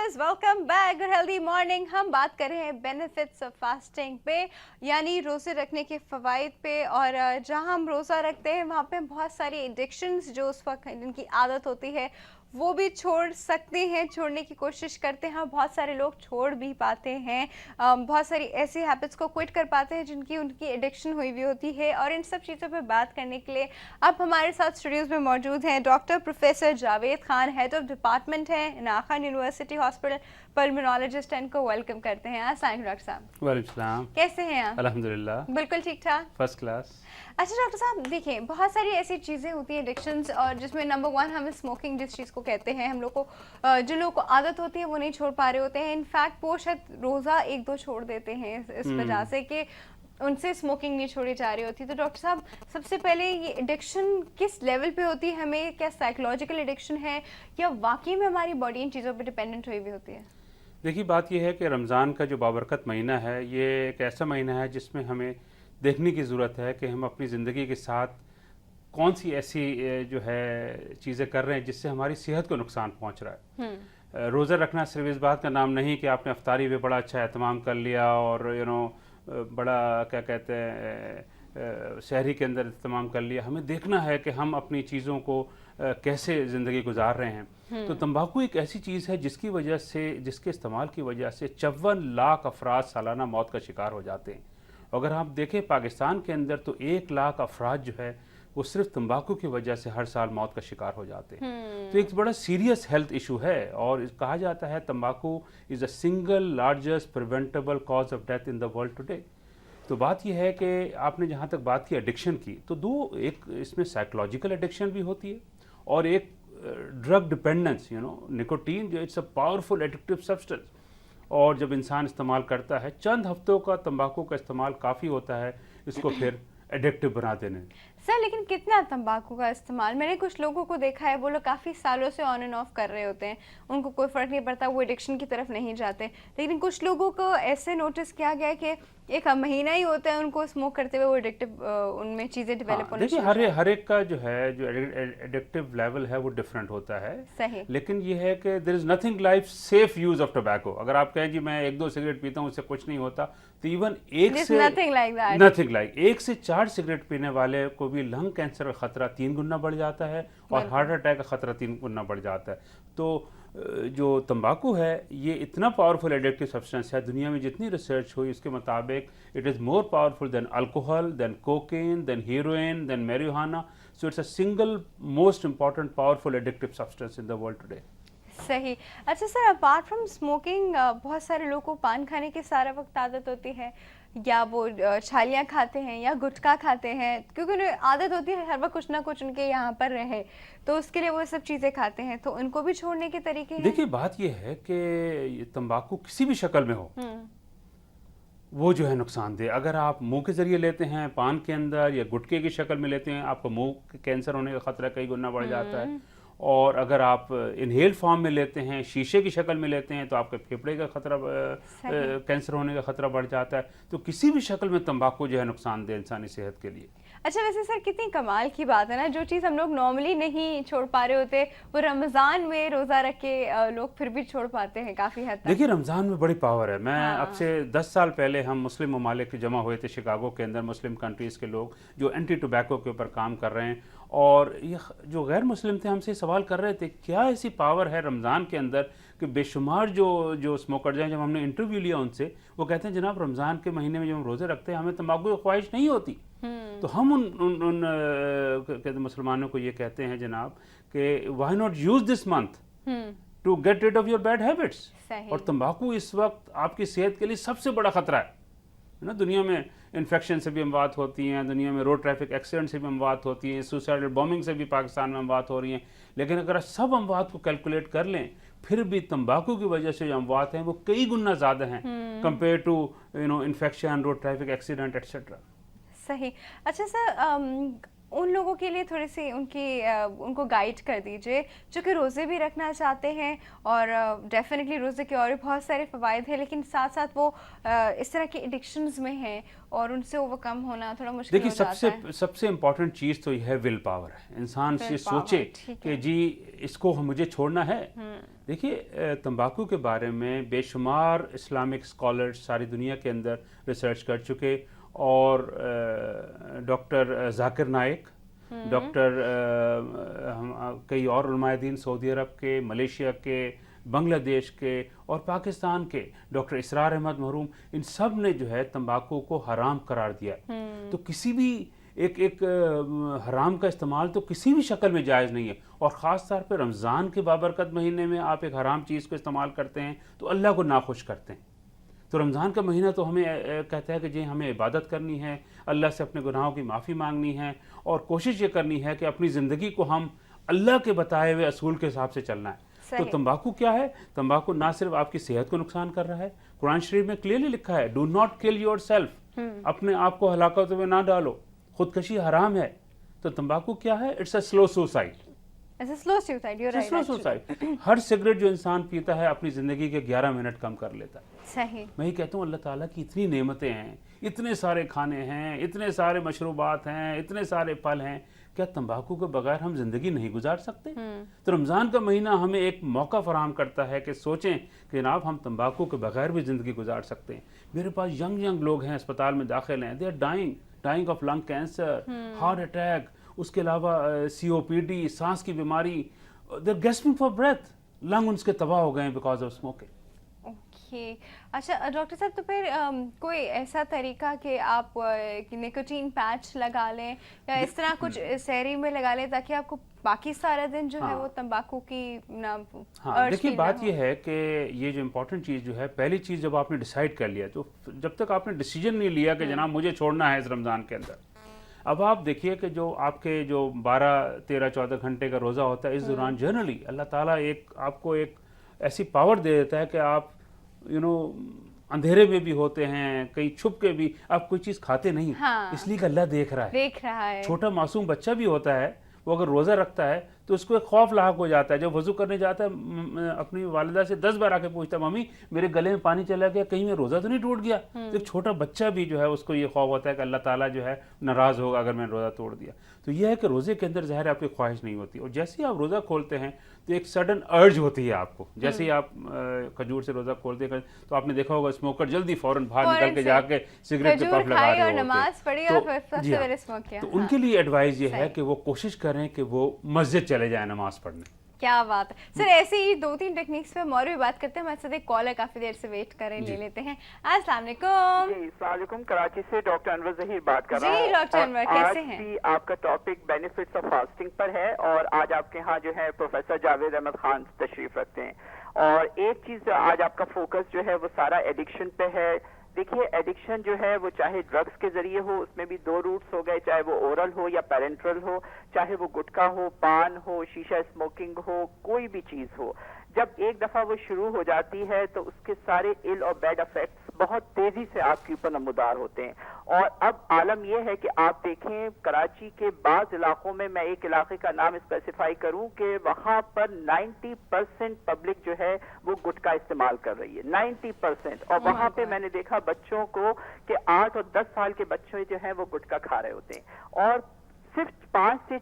Viewers, welcome back good healthy morning. हम बात कर रहे हैं बेनिफिट्स ऑफ फास्टिंग पे, यानी रोज़े रखने के फ़वाइद पे। और जहां हम रोज़ा रखते हैं वहां पे बहुत सारी एडिक्शंस जो उस वक्त जिनकी आदत होती है वो भी छोड़ सकते हैं, छोड़ने की कोशिश करते हैं। बहुत सारे लोग छोड़ भी पाते हैं, बहुत सारी ऐसी हैबिट्स को क्विट कर पाते हैं जिनकी उनकी एडिक्शन हुई हुई होती है। और इन सब चीज़ों पे बात करने के लिए अब हमारे साथ स्टूडियोज़ में मौजूद हैं doctor professor Javed Khan, head of department है नाखन यूनिवर्सिटी हॉस्पिटल, पल्मोनोलॉजिस्ट। इनको वेलकम करते हैं। अस्सलाम वालेकुम डॉक्टर साहब। वालेकुम सलाम। कैसे हैं आप? अल्हम्दुलिल्लाह बिल्कुल ठीक ठाक, फर्स्ट क्लास। अच्छा डॉक्टर साहब, देखिए बहुत सारी ऐसी चीज़ें होती हैं एडिक्शंस, और जिसमें नंबर वन हम स्मोकिंग जिस चीज़ को कहते हैं, हम लोग को जिन लोगों को आदत होती है वो नहीं छोड़ पा रहे होते हैं। इनफैक्ट वो शायद रोज़ा एक दो छोड़ देते हैं इस वजह से कि उनसे स्मोकिंग नहीं छोड़ी जा रही होती। तो डॉक्टर साहब, सबसे पहले ये एडिक्शन किस लेवल पे होती है? हमें क्या साइकोलॉजिकल एडिक्शन है या वाकई में हमारी बॉडी इन चीज़ों पे डिपेंडेंट हुई हुई होती है? देखिए, बात यह है कि रमज़ान का जो बाबरकत महीना है, ये एक ऐसा महीना है जिसमें हमें देखने की ज़रूरत है कि हम अपनी ज़िंदगी के साथ कौन सी ऐसी जो है चीज़ें कर रहे हैं जिससे हमारी सेहत को नुकसान पहुंच रहा है। रोज़ा रखना सिर्फ इस बात का नाम नहीं कि आपने अफ्तारी में बड़ा अच्छा एहतमाम कर लिया और बड़ा क्या कहते हैं शहरी के अंदर इस्तेमाल कर लिया। हमें देखना है कि हम अपनी चीज़ों को कैसे ज़िंदगी गुजार रहे हैं। तो तंबाकू एक ऐसी चीज़ है जिसकी वजह से, जिसके इस्तेमाल की वजह से 54 लाख अफराद सालाना मौत का शिकार हो जाते हैं। अगर आप देखें पाकिस्तान के अंदर तो 1 लाख अफराद जो है वो सिर्फ तंबाकू की वजह से हर साल मौत का शिकार हो जाते हैं। तो एक बड़ा सीरियस हेल्थ इशू है और कहा जाता है तंबाकू is a single largest preventable cause of death in the world today. तो बात यह है कि आपने जहाँ तक बात की एडिक्शन की, तो दो, एक इसमें साइकोलॉजिकल एडिक्शन भी होती है और एक ड्रग डिपेंडेंस, निकोटीन जो it's a powerful addictive substance. और जब इंसान इस्तेमाल करता है, चंद हफ्तों का तंबाकू का इस्तेमाल काफ़ी होता है इसको फिर एडिक्टिव बना देने। सर, लेकिन कितना तंबाकू का इस्तेमाल? मैंने कुछ लोगों को देखा है, वो लोग काफ़ी सालों से ऑन एंड ऑफ कर रहे होते हैं, उनको कोई फ़र्क नहीं पड़ता, वो एडिक्शन की तरफ नहीं जाते। लेकिन कुछ लोगों को ऐसे नोटिस किया गया है कि एक महीना ही होता है उनको स्मोक करते हुए, वो एडिक्टिव उनमें चीज़ें डेवलप होना देखिए, शुरू हो जाती हैं। हर एक का जो है जो एडिक्टिव लेवल है वो डिफरेंट होता है। सही। लेकिन ये है कि there is nothing like safe use of tobacco. अगर आप कहें जी मैं 1-2 सिगरेट पीता हूँ उससे कुछ नहीं होता, तो इवन नथिंग लाइक 1 से 4 सिगरेट पीने वाले को भी लंग कैंसर का खतरा 3 गुना बढ़ जाता है और हार्ट अटैक का खतरा 3 गुना बढ़ जाता है। तो जो तंबाकू है ये इतना पावरफुल एडिक्टिव सब्सटेंस है, दुनिया में जितनी रिसर्च हुई उसके मुताबिक it is more powerful than alcohol, than cocaine, than heroin, than marijuana. So it's a single most important powerful addictive substance in the world today. सही। अच्छा सर, अपार्ट फ्रॉम स्मोकिंग बहुत सारे लोगों को पान खाने की सारा वक्त आदत होती है, या वो छालियाँ खाते हैं या गुटखा खाते हैं, क्योंकि उन्हें आदत होती है हर वक्त कुछ ना कुछ उनके यहाँ पर रहे, तो उसके लिए वो सब चीज़ें खाते हैं। तो उनको भी छोड़ने के तरीके हैं? देखिए, बात यह है कि तंबाकू किसी भी शक्ल में हो वो जो है नुकसानदेह। अगर आप मुंह के ज़रिए लेते हैं पान के अंदर या गुटखे की शक्ल में लेते हैं, आपको मुंह कैंसर होने का खतरा कई गुना बढ़ जाता है। और अगर आप इनहेल फॉर्म में लेते हैं, शीशे की शक्ल में लेते हैं, तो आपके फेफड़े का खतरा, कैंसर होने का खतरा बढ़ जाता है। तो किसी भी शक्ल में तंबाकू जो है नुकसानदेह इंसानी सेहत के लिए। अच्छा, वैसे सर कितनी कमाल की बात है ना, जो चीज़ हम लोग नॉर्मली नहीं छोड़ पा रहे होते वो रमज़ान में रोज़ा रख के लोग फिर भी छोड़ पाते हैं काफ़ी हद तक। देखिए, रमज़ान में बड़ी पावर है। मैं अब से 10 साल पहले हम मुस्लिम ममालिक जमा हुए थे शिकागो के अंदर, मुस्लिम कंट्रीज़ के लोग जो एंटी टोबैको के ऊपर काम कर रहे हैं, और ये जो गैर मुस्लिम थे हमसे सवाल कर रहे थे क्या ऐसी पावर है रमज़ान के अंदर कि बेशुमार जो स्मोकर्स हैं, जब हमने इंटरव्यू लिया उनसे, वो कहते हैं जनाब रमज़ान के महीने में जब हम रोज़े रखते हैं हमें तंबाकू की ख्वाहिश नहीं होती। तो हम उन मुसलमानों को ये कहते हैं जनाब कि why not use this month to get rid of your bad habits. और तंबाकू इस वक्त आपकी सेहत के लिए सबसे बड़ा खतरा है ना। दुनिया में इन्फेक्शन से भी अमवात होती हैं, दुनिया में रोड ट्रैफिक एक्सीडेंट से भी अमवात होती हैं, सुसाइडल बॉम्बिंग से भी पाकिस्तान में अमवात हो रही हैं। लेकिन अगर सब अमवात को कैलकुलेट कर लें, फिर भी तंबाकू की वजह से जो अमवात हैं वो कई गुना ज़्यादा हैं compare to infection, road traffic accident etcetera. सही। अच्छा सर, उन लोगों के लिए थोड़ी सी उनको गाइड कर दीजिए जो कि रोज़े भी रखना चाहते हैं और डेफिनेटली रोज़े के और भी बहुत सारे फ़वाइद हैं, लेकिन साथ साथ वो इस तरह के एडिक्शंस में हैं और उनसे ओवरकम होना थोड़ा मुश्किल देखिए हो जाता है। सबसे इम्पोर्टेंट चीज़ तो यह है विल पावर है। इंसान विल से पावर, सोचे ठीक कि है। जी इसको मुझे छोड़ना है। देखिए तंबाकू के बारे में बेशुमार इस्लामिक स्कॉलर्स सारी दुनिया के अंदर रिसर्च कर चुके, और डॉक्टर जाकिर नाइक, डॉक्टर कई और उलमाए दीन सऊदी अरब के, मलेशिया के, बांग्लादेश के और पाकिस्तान के, डॉक्टर इसरार अहमद महरूम, इन सब ने जो है तंबाकू को हराम करार दिया। तो किसी भी एक हराम का इस्तेमाल तो किसी भी शक्ल में जायज़ नहीं है, और ख़ास तौर पर रमज़ान के बाबरकत महीने में आप एक हराम चीज़ को इस्तेमाल करते हैं तो अल्लाह को नाखुश करते हैं। तो रमज़ान का महीना तो हमें कहता है कि जी हमें इबादत करनी है, अल्लाह से अपने गुनाहों की माफ़ी मांगनी है, और कोशिश ये करनी है कि अपनी ज़िंदगी को हम अल्लाह के बताए हुए असूल के हिसाब से चलना है। तो तंबाकू क्या है? तंबाकू ना सिर्फ आपकी सेहत को नुकसान कर रहा है, कुरान शरीफ में क्लियरली लिखा है, do not kill your self, अपने आप को हलाकत में ना डालो, खुदकशी हराम है। तो तंबाकू क्या है? It's a slow suicide. Slow suicide, you slow suicide. Her cigarette जो इंसान पीता है अपनी ज़िंदगी के 11 मिनट कम कर लेता है। सही। मैं ये कहता हूँ अल्लाह ताला की इतनी नेमतें हैं, इतने सारे खाने हैं, इतने सारे मशरूबात हैं, इतने सारे फल हैं, क्या तंबाकू के बगैर हम ज़िंदगी नहीं गुजार सकते? तो रमज़ान का महीना हमें एक मौका फराहम करता है कि सोचें कि जनाब हम तंबाकू के बगैर भी ज़िंदगी गुजार सकते हैं। मेरे पास यंग लोग हैं, अस्पताल में दाखिल हैं, they are dying of lung cancer, heart attack, उसके अलावा COPD, सांस की बीमारी, they are gasping for breath, lung उनके तबाह हो गए बिकॉज ऑफ स्मोकिंग। ओके, अच्छा डॉक्टर साहब, तो फिर कोई ऐसा तरीका कि आप निकोटीन पैच लगा लें या इस तरह कुछ सहरी में लगा लें ताकि आपको बाकी सारा दिन जो है वो तंबाकू की ना हाँ, देखिए बात ये है कि ये जो इम्पोर्टेंट चीज़ जो है, पहली चीज़ जब आपने डिसाइड कर लिया, तो जब तक आपने डिसीजन नहीं लिया कि जनाब मुझे छोड़ना है इस रमज़ान के अंदर, अब आप देखिए कि जो आपके जो 12, 13, 14 घंटे का रोज़ा होता है, इस दौरान जनरली अल्लाह ताला आपको एक ऐसी पावर दे देता है कि आप अंधेरे में भी होते हैं, कहीं छुप के भी आप कोई चीज़ खाते नहीं, इसलिए कि अल्लाह देख रहा है। छोटा मासूम बच्चा भी होता है, वो अगर रोज़ा रखता है तो उसको एक खौफ लाक हो जाता है। जब वज़ू करने जाता है अपनी वालिदा से 10 बार आके पूछता है, मम्मी मेरे गले में पानी चला गया, कहीं मैं रोज़ा तो नहीं टूट गया? तो एक छोटा बच्चा भी जो है उसको ये खौफ होता है कि अल्लाह ताला जो है नाराज़ होगा अगर मैंने रोज़ा तोड़ दिया। तो यह है कि रोज़े के अंदर ज़ाहिर आपकी ख्वाहिश नहीं होती, और जैसे ही आप रोज़ा खोलते हैं तो एक सडन अर्ज होती है आपको। जैसे ही आप खजूर से रोज़ा खोलते हैं तो आपने देखा होगा स्मोकर जल्दी फ़ौरन बाहर निकल के जाके सिगरेट के पफ लगा रहे होते हैं। तो उनके लिए एडवाइस ये है कि वो कोशिश करें कि वो मस्जिद चले जाएं नमाज पढ़ने। क्या बात है सर, ऐसे ही 2-3 टेक्निक्स पे हम और भी बात करते हैं। हमारे साथ एक कॉलर काफी देर से वेट कर रहे हैं, ले लेते हैं। अस्सलाम वालेकुम। जी अस्सलाम वालेकुम, कराची से डॉक्टर अनवर ज़हीर बात कर रहा हूँ। जी डॉक्टर अनवर, कैसे हैं? आज भी आपका टॉपिक बेनिफिट्स ऑफ फास्टिंग पर है, और आज आपके यहाँ जो है प्रोफेसर जावेद अहमद खान तशरीफ रखते हैं, और एक चीज आज आपका फोकस जो है वो सारा एडिक्शन पे है। देखिए एडिक्शन जो है वो चाहे ड्रग्स के जरिए हो, उसमें भी 2 रूट्स हो गए, चाहे वो ओरल हो या पेरेंट्रल हो, चाहे वो गुटखा हो, पान हो, शीशा स्मोकिंग हो, कोई भी चीज हो, जब एक दफा वो शुरू हो जाती है तो उसके सारे इल और बैड इफेक्ट्स बहुत तेजी से आपके ऊपर नमूदार होते हैं। और अब आलम यह है कि आप देखें कराची के बाज इलाकों में, मैं एक इलाके का नाम स्पेसिफाई करूं कि वहां पर 90% पब्लिक जो है वो गुटखा इस्तेमाल कर रही है, 90%। और वहां पे मैंने देखा बच्चों को कि 8 और 10 साल के बच्चे जो हैं वो गुटखा खा रहे होते हैं, और सिर्फ 5 से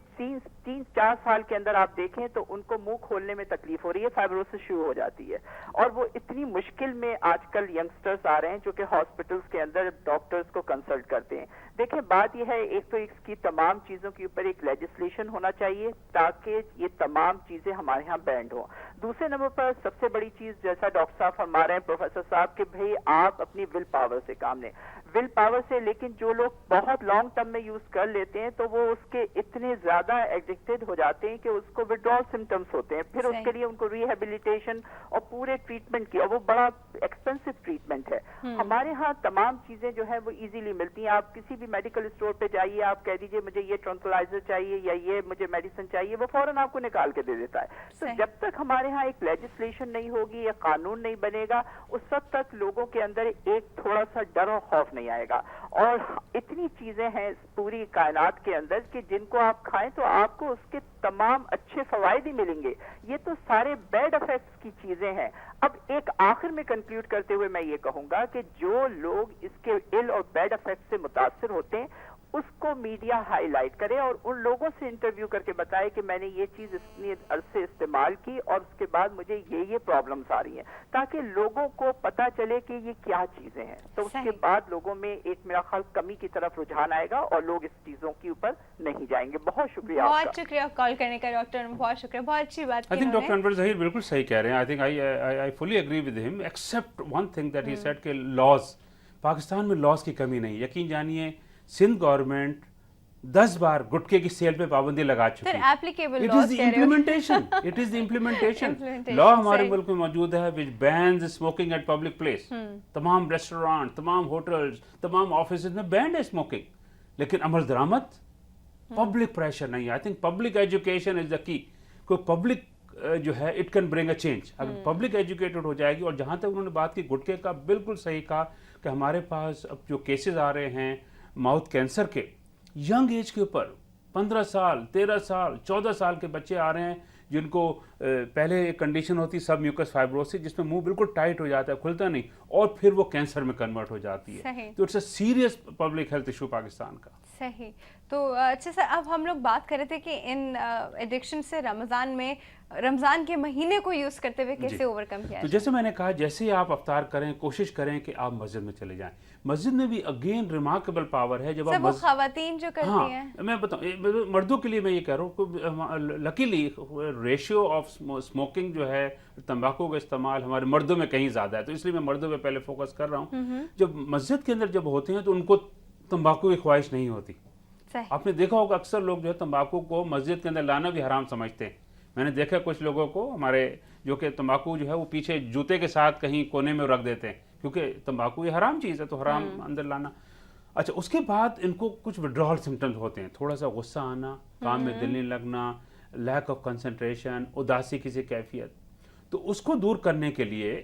3-4 साल के अंदर आप देखें तो उनको मुंह खोलने में तकलीफ हो रही है, फाइब्रोसिस शुरू हो जाती है, और वो इतनी मुश्किल में आजकल यंगस्टर्स आ रहे हैं जो कि हॉस्पिटल्स के अंदर डॉक्टर्स को कंसल्ट करते हैं। देखें बात यह है, एक तो इसकी तमाम चीजों के ऊपर एक लेजिस्लेशन होना चाहिए ताकि ये तमाम चीजें हमारे यहाँ बैंड हो। दूसरे नंबर पर सबसे बड़ी चीज, जैसा डॉक्टर साहब फरमा रहे हैं प्रोफेसर साहब, कि भाई आप अपनी विल पावर से काम लें, विल पावर से, लेकिन जो लोग बहुत लॉन्ग टर्म में यूज कर लेते हैं तो वो उसके इतने ज्यादा एडिक्टेड हो जाते हैं कि उसको विड्रॉल सिम्टम्स होते हैं, फिर उसके लिए उनको रिहेबिलिटेशन और पूरे ट्रीटमेंट की, और वो बड़ा एक्सपेंसिव ट्रीटमेंट है। हमारे यहाँ तमाम चीजें जो है वो इजीली मिलती हैं। आप किसी भी मेडिकल स्टोर पे जाइए, आप कह दीजिए मुझे ये ट्रंकुलाइजर चाहिए या ये मुझे मेडिसिन चाहिए, वो फौरन आपको निकाल के दे देता है। तो जब तक हमारे यहाँ एक लेजिस्लेशन नहीं होगी या कानून नहीं बनेगा, उस वक्त तक लोगों के अंदर एक थोड़ा सा डर और खौफ नहीं नहीं आएगा। और इतनी चीजें हैं इस पूरी कायनात के अंदर कि जिनको आप खाएं तो आपको उसके तमाम अच्छे फवायद ही मिलेंगे। ये तो सारे बैड इफेक्ट्स की चीजें हैं। अब एक आखिर में कंक्लूड करते हुए मैं ये कहूंगा कि जो लोग इसके इल और बैड इफेक्ट से मुतासर होते हैं उसको मीडिया हाईलाइट करे और उन लोगों से इंटरव्यू करके बताए कि मैंने ये चीज इतनी अरसे इस्तेमाल की और उसके बाद मुझे ये प्रॉब्लम्स आ रही हैं, ताकि लोगों को पता चले कि ये क्या चीजें हैं। तो उसके बाद लोगों में एक मेरा ख्याल कमी की तरफ रुझान आएगा और लोग इस चीजों के ऊपर नहीं जाएंगे। बहुत शुक्रिया, बहुत शुक्रिया कॉल करने का डॉक्टर, बहुत शुक्रिया, बहुत अच्छी बात की। I think doctor Anwar Zaheer बिल्कुल सही कह रहे हैं। I think I fully agree with him except one thing that he said कि लॉज, पाकिस्तान में लॉज की कमी नहीं। यकीन जानिए सिंध गवर्नमेंट 10 बार गुटखे की सेल पे पाबंदी लगा चुकी है। Applicable it is the implementation, it is the implementation. Law हमारे मुल्क में मौजूद है which bans smoking at public place. तमाम रेस्टोरेंट, तमाम होटल्स, तमाम ऑफिस में बैंड है स्मोकिंग, लेकिन अमल दरामद पब्लिक प्रेशर नहीं है। I think public education is the key. कोई पब्लिक जो है it can bring a change. अगर पब्लिक एजुकेटेड हो जाएगी। और जहाँ तक उन्होंने बात की गुटखे का, बिल्कुल सही कहा कि हमारे पास अब जो केसेस आ रहे हैं माउथ कैंसर के, यंग एज के ऊपर 15 साल, 13 साल, 14 साल के बच्चे आ रहे हैं जिनको पहले एक कंडीशन होती है सब म्यूकस फाइब्रोसिस, जिसमें मुंह बिल्कुल टाइट हो जाता है, खुलता नहीं, और फिर वो कैंसर में कन्वर्ट हो जाती है। तो it's a serious public health issue Pakistan का। सही। तो अच्छा सर, अब हम लोग बात कर रहे थे कि इन एडिक्शन से रमज़ान के महीने को यूज़ करते हुए कैसे ओवरकम किया। तो जैसे मैंने कहा, जैसे ही आप अफ्तार करें कोशिश करें कि आप मस्जिद में चले जाएं। मस्जिद में भी अगेन रिमार्केबल पावर है। जब आप ख़वातीन जो करती हैं, मैं बताऊं, मर्दों के लिए मैं ये कह रहा हूँ, लकीली रेशियो ऑफ स्मोकिंग जो है, तंबाकू का इस्तेमाल हमारे मर्दों में कहीं ज़्यादा है, तो इसलिए मैं मर्दों पे पहले फोकस कर रहा हूँ। जब मस्जिद के अंदर जब होते हैं तो उनको तंबाकू की ख्वाहिश नहीं होती। आपने देखा होगा अक्सर लोग जो है तंबाकू को मस्जिद के अंदर लाना भी हराम समझते हैं। मैंने देखा कुछ लोगों को हमारे जो कि तंबाकू जो है वो पीछे जूते के साथ कहीं कोने में रख देते हैं, क्योंकि तंबाकू ये हराम चीज़ है, तो हराम अंदर लाना। अच्छा, उसके बाद इनको कुछ विड्रॉल सिम्टम्स होते हैं, थोड़ा सा गुस्सा आना, काम में दिल नहीं लगना, लैक ऑफ कंसंट्रेशन, उदासी किसी कैफियत। तो उसको दूर करने के लिए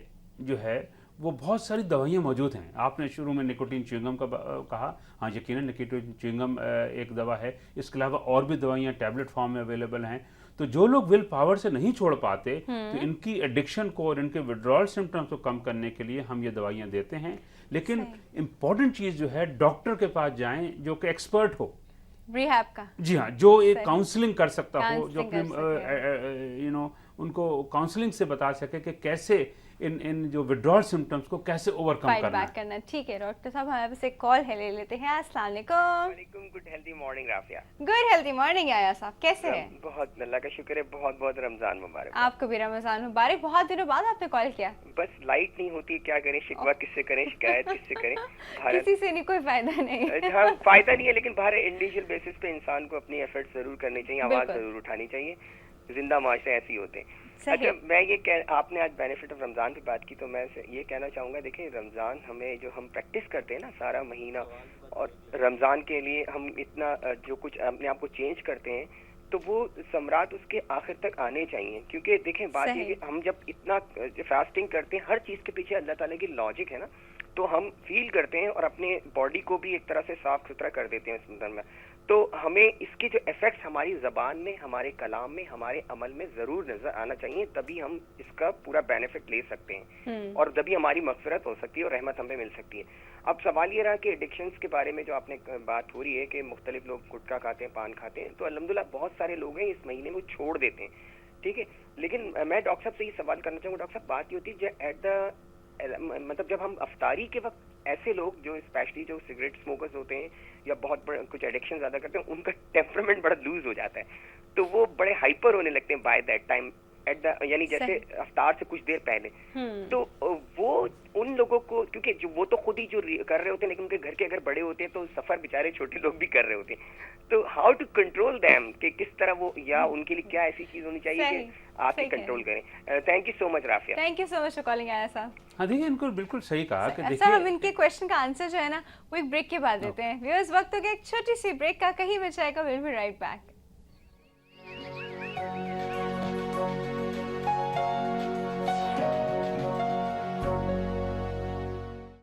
जो है वो बहुत सारी दवाइयाँ मौजूद हैं। आपने शुरू में निकोटीन च्युइंगम का कहा, हाँ यकीनन निकोटीन च्युइंगम एक दवा है। इसके अलावा और भी दवाइयाँ टैबलेट फॉर्म में अवेलेबल हैं। तो जो लोग विल पावर से नहीं छोड़ पाते, तो इनकी एडिक्शन को और इनके विड्रॉल सिम्टम्स को कम करने के लिए हम ये दवाइयाँ देते हैं। लेकिन इम्पॉर्टेंट चीज़ जो है, डॉक्टर के पास जाएं जो कि एक्सपर्ट हो रिहैब का। जी हाँ, जो एक काउंसलिंग कर सकता हो, जो अपने उनको काउंसलिंग से बता सके कि कैसे इन जो विड्रॉल सिम्टम्स को कैसे ओवरकम करना है। ठीक है डॉक्टर साहब, हमारे पास एक कॉल है, ले लेते हैं। अस्सलाम वालेकुम। Good healthy morning Rafia. Good healthy morning आया साहब, कैसे हैं? बहुत अल्लाह का शुक्र है, बहुत बहुत रमजान मुबारक। आपको भी रमजान मुबारक। बहुत दिनों बाद आपने कॉल किया। बस लाइट नहीं होती, क्या करें, शिकवा किससे करें, शिकायत किससे करें। किसी से नहीं, कोई फायदा नहीं। हाँ, फायदा नहीं है, लेकिन बाहर इंडिविजुअल बेसिस पे इंसान को अपनी एफर्ट जरूर करनी चाहिए, आवाज जरूर उठानी चाहिए। जिंदा माशरे ऐसे ही होते हैं। अच्छा, मैं ये आपने आज बेनिफिट ऑफ रमजान की बात की, तो मैं ये कहना चाहूंगा, देखिए रमजान हमें जो हम प्रैक्टिस करते हैं ना सारा महीना, और रमजान के लिए हम इतना जो कुछ अपने आप को चेंज करते हैं, तो वो समरात उसके आखिर तक आने चाहिए। क्योंकि देखें बात ये कि हम जब इतना फास्टिंग करते हैं, हर चीज के पीछे अल्लाह ताला की लॉजिक है ना, तो हम फील करते हैं और अपने बॉडी को भी एक तरह से साफ सुथरा कर देते हैं इस अंदर में। तो हमें इसके जो इफेक्ट्स हमारी ज़बान में, हमारे कलाम में, हमारे अमल में ज़रूर नज़र आना चाहिए, तभी हम इसका पूरा बेनिफिट ले सकते हैं और तभी हमारी मग़फ़िरत हो सकती है और रहमत हमें मिल सकती है। अब सवाल ये रहा कि एडिक्शंस के बारे में जो आपने बात हो रही है कि मुख्तलिफ लोग गुटखा खाते हैं, पान खाते हैं, तो अल्हम्दुलिल्लाह बहुत सारे लोग हैं इस महीने में छोड़ देते हैं, ठीक है। लेकिन मैं डॉक्टर साहब से ये सवाल करना चाहूँगा, डॉक्टर साहब बात ये होती है जो एट द मतलब जब हम अफ्तारी के वक्त ऐसे लोग जो स्पेशली जो सिगरेट स्मोकर्स होते हैं या बहुत बड़े कुछ एडिक्शन ज़्यादा करते हैं, उनका टेम्परामेंट बड़ा लूज हो जाता है, तो वो बड़े हाइपर होने लगते हैं by that time at the, यानी जैसे अफ्तार से कुछ देर पहले। तो वो उन लोगों को, क्योंकि जो वो तो खुद ही जो कर रहे होते हैं, लेकिन उनके घर के अगर बड़े होते हैं तो सफर बेचारे छोटे लोग भी कर रहे होते हैं, तो हाउ टू कंट्रोल देम, कि किस तरह वो, या उनके लिए क्या ऐसी चीज होनी चाहिए कि आप ही कंट्रोल करें। Thank you so much Rafia. Thank you so much for calling आया साहब। हाँ देखिए, इनको बिल्कुल सही कहा कि देखिए हम इनके क्वेश्चन का आंसर जो है ना वो एक ब्रेक के बाद देते हैं। व्यूअर्स, वक्त हो गया एक छोटी सी ब्रेक का, कहीं बचाएगा, विल बी राइट बैक।